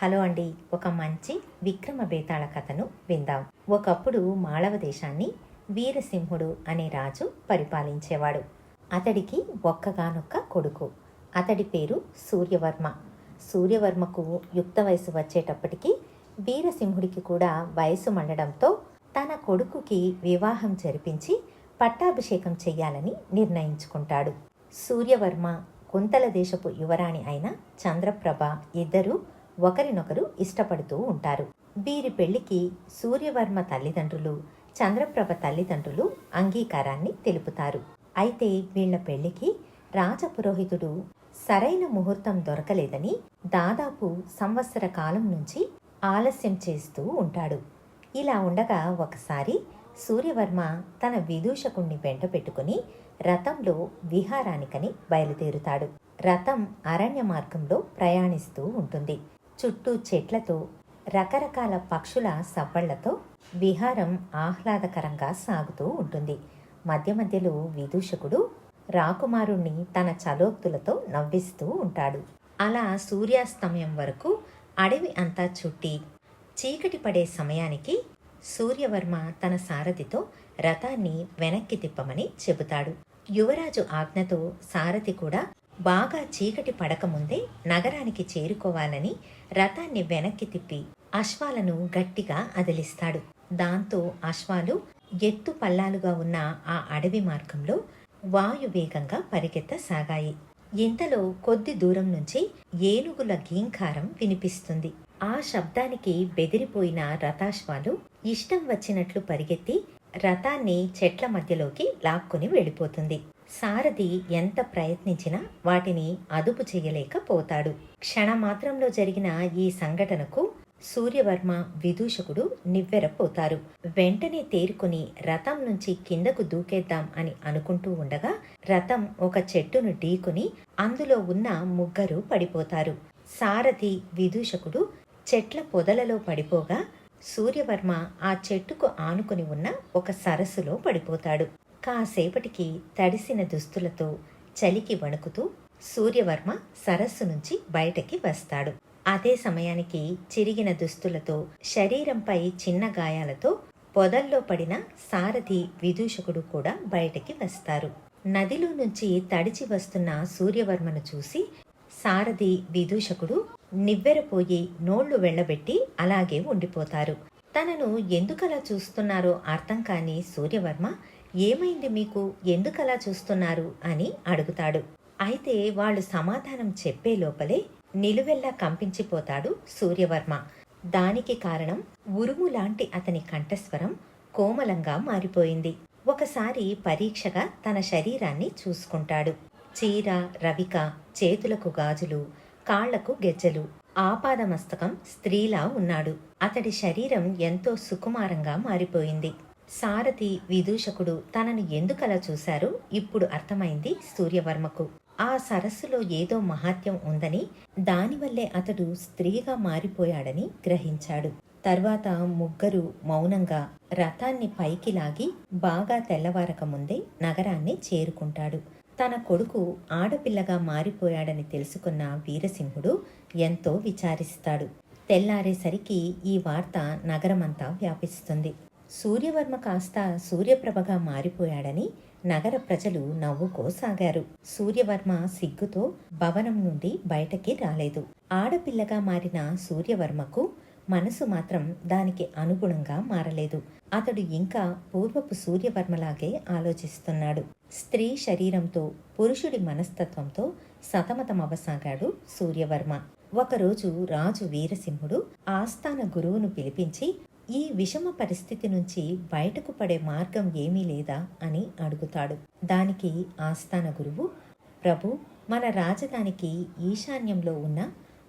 Hello అండి. ఒక మంచి విక్రమ బేతాళ కథను విందాం. ఒకప్పుడు మాళవ దేశాన్ని వీరసింహుడు అనే రాజు పరిపాలించేవాడు. అతడికి ఒక్కగానొక్క కొడుకు. అతడి పేరు సూర్యవర్మ. సూర్యవర్మకు యుక్త వయసు వచ్చేటప్పటికి వీరసింహుడికి కూడా వయసు మండడంతో తన కొడుకుకి వివాహం జరిపించి పట్టాభిషేకం చెయ్యాలని నిర్ణయించుకుంటాడు. సూర్యవర్మ కుంతల దేశపు యువరాణి అయిన చంద్రప్రభ ఇద్దరూ ఒకరినొకరు ఇష్టపడుతూ ఉంటారు. వీరి పెళ్లికి సూర్యవర్మ తల్లిదండ్రులు, చంద్రప్రభ తల్లిదండ్రులు అంగీకారాన్ని తెలుపుతారు. అయితే వీళ్ల పెళ్లికి రాజపురోహితుడు సరైన ముహూర్తం దొరకలేదని దాదాపు సంవత్సర కాలం నుంచి ఆలస్యం చేస్తూ ఉంటాడు. ఇలా ఉండగా ఒకసారి సూర్యవర్మ తన విదూషకుణ్ణి వెంట పెట్టుకుని రథంలో విహారానికని బయలుదేరుతాడు. రథం అరణ్య మార్గంలో ప్రయాణిస్తూ ఉంటుంది. చుట్టూ చెట్లతో, రకరకాల పక్షుల సవ్వళ్లతో విహారం ఆహ్లాదకరంగా సాగుతూ ఉంటుంది. మధ్య మధ్యలో విదూషకుడు రాకుమారుణ్ణి తన చలోక్తులతో నవ్విస్తూ ఉంటాడు. అలా సూర్యాస్తమయం వరకు అడవి అంతా చుట్టి చీకటి పడే సమయానికి సూర్యవర్మ తన సారథితో రథాన్ని వెనక్కి తిప్పమని చెబుతాడు. యువరాజు ఆజ్ఞతో సారథి కూడా బాగా చీకటి పడకముందే నగరానికి చేరుకోవాలని రథాన్ని వెనక్కి తిప్పి అశ్వాలను గట్టిగా అదిలిస్తాడు. దాంతో అశ్వాలు ఎత్తు పల్లాలుగా ఉన్న ఆ అడవి మార్గంలో వాయువేగంగా పరిగెత్తసాగాయి. ఇంతలో కొద్ది దూరం నుంచి ఏనుగుల గీంకారం వినిపిస్తుంది. ఆ శబ్దానికి బెదిరిపోయిన రథాశ్వాలు ఇష్టం వచ్చినట్లు పరిగెత్తి రథాన్ని చెట్ల మధ్యలోకి లాక్కుని వెళ్ళిపోతుంది. సారథి ఎంత ప్రయత్నించినా వాటిని అదుపు చెయ్యలేకపోతాడు. క్షణమాత్రంలో జరిగిన ఈ సంఘటనకు సూర్యవర్మ, విదూషకుడు నివ్వెరపోతారు. వెంటనే తేరుకుని రథం నుంచి కిందకు దూకేద్దాం అని అనుకుంటూ ఉండగా రథం ఒక చెట్టును ఢీకుని అందులో ఉన్న ముగ్గురు పడిపోతారు. సారథి, విదూషకుడు చెట్ల పొదలలో పడిపోగా సూర్యవర్మ ఆ చెట్టుకు ఆనుకుని ఉన్న ఒక సరస్సులో పడిపోతాడు. కాసేపటికి తడిసిన దుస్తులతో చలికి వణుకుతూ సూర్యవర్మ సరస్సు నుంచి బయటకి వస్తాడు. అదే సమయానికి చిరిగిన దుస్తులతో, శరీరంపై చిన్న గాయాలతో పొదల్లో పడిన సారథి, విదూషకుడు కూడా బయటకి వస్తారు. నదిలో నుంచి తడిచి వస్తున్న సూర్యవర్మను చూసి సారథి, విదూషకుడు నివ్వెరపోయి నోళ్లు వెళ్లబెట్టి అలాగే ఉండిపోతారు. తనను ఎందుకలా చూస్తున్నారో అర్థం కాని సూర్యవర్మ, ఏమైంది మీకు, ఎందుకలా చూస్తున్నారు అని అడుగుతాడు. అయితే వాళ్ళు సమాధానం చెప్పే లోపలే నిలువెల్లా కంపించిపోతాడు సూర్యవర్మ. దానికి కారణం ఉరుము లాంటి అతని కంఠస్వరం కోమలంగా మారిపోయింది. ఒకసారి పరీక్షగా తన శరీరాన్ని చూసుకుంటాడు. చీర, రవిక, చేతులకు గాజులు, కాళ్లకు గెజ్జలు, ఆపాదమస్తకం స్త్రీలా ఉన్నాడు. అతడి శరీరం ఎంతో సుకుమారంగా మారిపోయింది. సారథి, విదూషకుడు తనను ఎందుకలా చూశారో ఇప్పుడు అర్థమైంది సూర్యవర్మకు. ఆ సరస్సులో ఏదో మహాత్యం ఉందని, దానివల్లే అతడు స్త్రీగా మారిపోయాడని గ్రహించాడు. తర్వాత ముగ్గురు మౌనంగా రథాన్ని పైకి లాగి బాగా తెల్లవారక ముందే నగరాన్ని చేరుకుంటాడు. తన కొడుకు ఆడపిల్లగా మారిపోయాడని తెలుసుకున్న వీరసింహుడు ఎంతో విచారిస్తాడు. తెల్లారేసరికి ఈ వార్త నగరమంతా వ్యాపిస్తుంది. సూర్యవర్మ కాస్త సూర్యప్రభగా మారిపోయాడని నగర ప్రజలు నవ్వుకోసాగారు. సూర్యవర్మ సిగ్గుతో భవనం నుండి బయటకి రాలేదు. ఆడపిల్లగా మారిన సూర్యవర్మకు మనసు మాత్రం దానికి అనుగుణంగా మారలేదు. అతడు ఇంకా పూర్వపు సూర్యవర్మలాగే ఆలోచిస్తున్నాడు. స్త్రీ శరీరంతో, పురుషుడి మనస్తత్వంతో సతమతమవసాగాడు సూర్యవర్మ. ఒకరోజు రాజు వీరసింహుడు ఆస్థాన గురువును పిలిపించి ఈ విషమ పరిస్థితి నుంచి బయటకు పడే మార్గం ఏమీ లేదా అని అడుగుతాడు. దానికి ఆస్థాన గురువు, ప్రభు, మన రాజధానికి ఈశాన్యంలో ఉన్న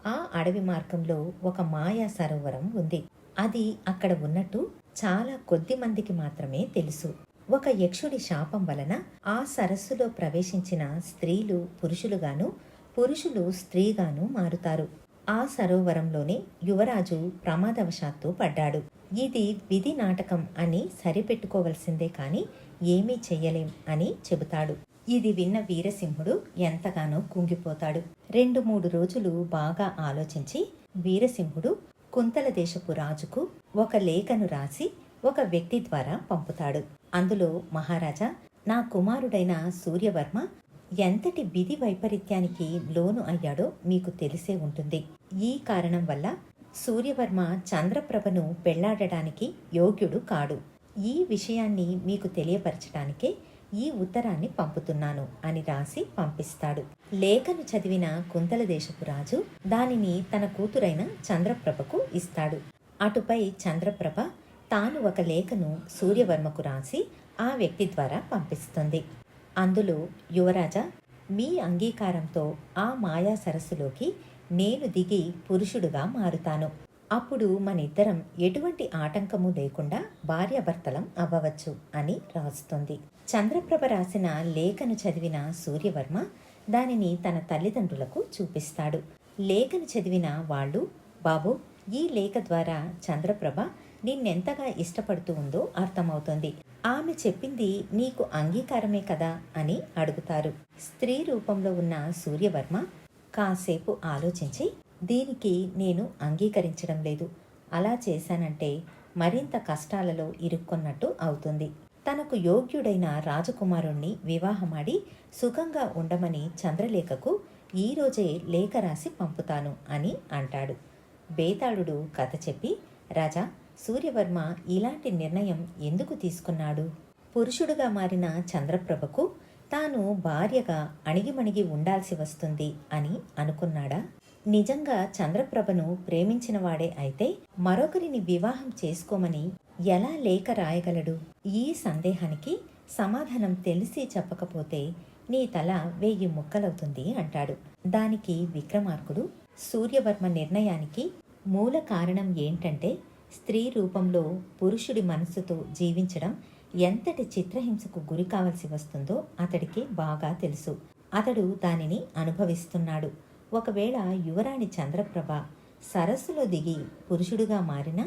ఆ అడవి మార్గంలో ఒక మాయా సరోవరం ఉంది. అది అక్కడ ఉన్నట్టు చాలా కొద్ది మందికి మాత్రమే తెలుసు. ఒక యక్షుడి శాపం వలన ఆ సరస్సులో ప్రవేశించిన స్త్రీలు పురుషులుగాను, పురుషులు స్త్రీగాను మారుతారు. ఆ సరోవరంలోనే యువరాజు ప్రమాదవశాత్తు పడ్డాడు. ఇది విధి నాటకం అని సరిపెట్టుకోవలసిందే కాని ఏమీ చెయ్యలేం అని చెబుతాడు. ఇది విన్న వీరసింహుడు ఎంతగానో కుంగిపోతాడు. 2-3 రోజులు బాగా ఆలోచించి వీరసింహుడు కుంతల దేశపు రాజుకు ఒక లేఖను రాసి ఒక వ్యక్తి ద్వారా పంపుతాడు. అందులో, మహారాజా, నా కుమారుడైన సూర్యవర్మ ఎంతటి విధి వైపరీత్యానికి లోను అయ్యాడో మీకు తెలిసే ఉంటుంది. ఈ కారణం వల్ల సూర్యవర్మ చంద్రప్రభను పెళ్లాడడానికి యోగ్యుడు కాడు. ఈ విషయాన్ని మీకు తెలియపరచడానికే ఈ ఉత్తరాన్ని పంపుతున్నాను అని రాసి పంపిస్తాడు. లేఖను చదివిన కుంతల దేశపు రాజు దానిని తన కూతురైన చంద్రప్రభకు ఇస్తాడు. అటుపై చంద్రప్రభ తాను ఒక లేఖను సూర్యవర్మకు రాసి ఆ వ్యక్తి ద్వారా పంపిస్తుంది. అందులో, యువరాజా, మీ అంగీకారంతో ఆ మాయా సరస్సులోకి నేను దిగి పురుషుడుగా మారుతాను. అప్పుడు మనిద్దరం ఎటువంటి ఆటంకము లేకుండా భార్యాభర్తలం అవ్వవచ్చు అని రాస్తుంది. చంద్రప్రభ రాసిన లేఖను చదివిన సూర్యవర్మ దానిని తన తల్లిదండ్రులకు చూపిస్తాడు. లేఖను చదివిన వాళ్ళు, బాబు, ఈ లేఖ ద్వారా చంద్రప్రభ నిన్నెంతగా ఇష్టపడుతూ ఉందో అర్థమవుతోంది. ఆమె చెప్పింది నీకు అంగీకారమే కదా అని అడుగుతారు. స్త్రీ రూపంలో ఉన్న సూర్యవర్మ కాసేపు ఆలోచించి, దీనికి నేను అంగీకరించడం లేదు. అలా చేశానంటే మరింత కష్టాలలో ఇరుక్కున్నట్టు అవుతుంది. తనకు యోగ్యుడైన రాజకుమారుణ్ణి వివాహమాడి సుఖంగా ఉండమని చంద్రలేఖకు ఈరోజే లేఖ రాసి పంపుతాను అని అంటాడు. బేతాళుడు కథ చెప్పి, రాజా, సూర్యవర్మ ఇలాంటి నిర్ణయం ఎందుకు తీసుకున్నాడు? పురుషుడుగా మారిన చంద్రప్రభకు తాను భార్యగా అణిగిమణిగి ఉండాల్సి వస్తుంది అని అనుకున్నాడా? నిజంగా చంద్రప్రభను ప్రేమించిన వాడే అయితే మరొకరిని వివాహం చేసుకోమని ఎలా లేఖ రాయగలడు? ఈ సందేహానికి సమాధానం తెలిసి చెప్పకపోతే నీ తల 1000 ముక్కలవుతుంది అంటాడు. దానికి విక్రమార్కుడు, సూర్యవర్మ నిర్ణయానికి మూల కారణం ఏంటంటే స్త్రీ రూపంలో పురుషుడి మనస్సుతో జీవించడం ఎంతటి చిత్రహింసకు గురి కావలసి వస్తుందో అతడికి బాగా తెలుసు. అతడు దానిని అనుభవిస్తున్నాడు. ఒకవేళ యువరాణి చంద్రప్రభ సరస్సులో దిగి పురుషుడుగా మారినా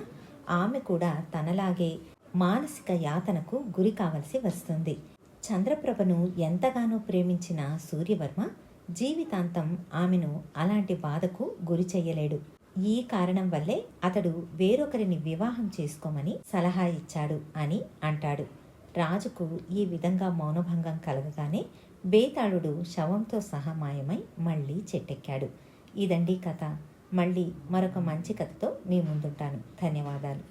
ఆమె కూడా తనలాగే మానసిక యాతనకు గురి కావలసి వస్తుంది. చంద్రప్రభను ఎంతగానో ప్రేమించిన సూర్యవర్మ జీవితాంతం ఆమెను అలాంటి బాధకు గురి చెయ్యలేడు. ఈ కారణం వల్లే అతడు వేరొకరిని వివాహం చేసుకోమని సలహా ఇచ్చాడు అని అంటాడు. రాజుకు ఈ విధంగా మౌనభంగం కలగగానే బేతాళుడు శవంతో సహా మాయమై మళ్ళీ చెట్టెక్కాడు. ఇదండి కథ. మళ్ళీ మరొక మంచి కథతో మీ ముందుంటాను. ధన్యవాదాలు.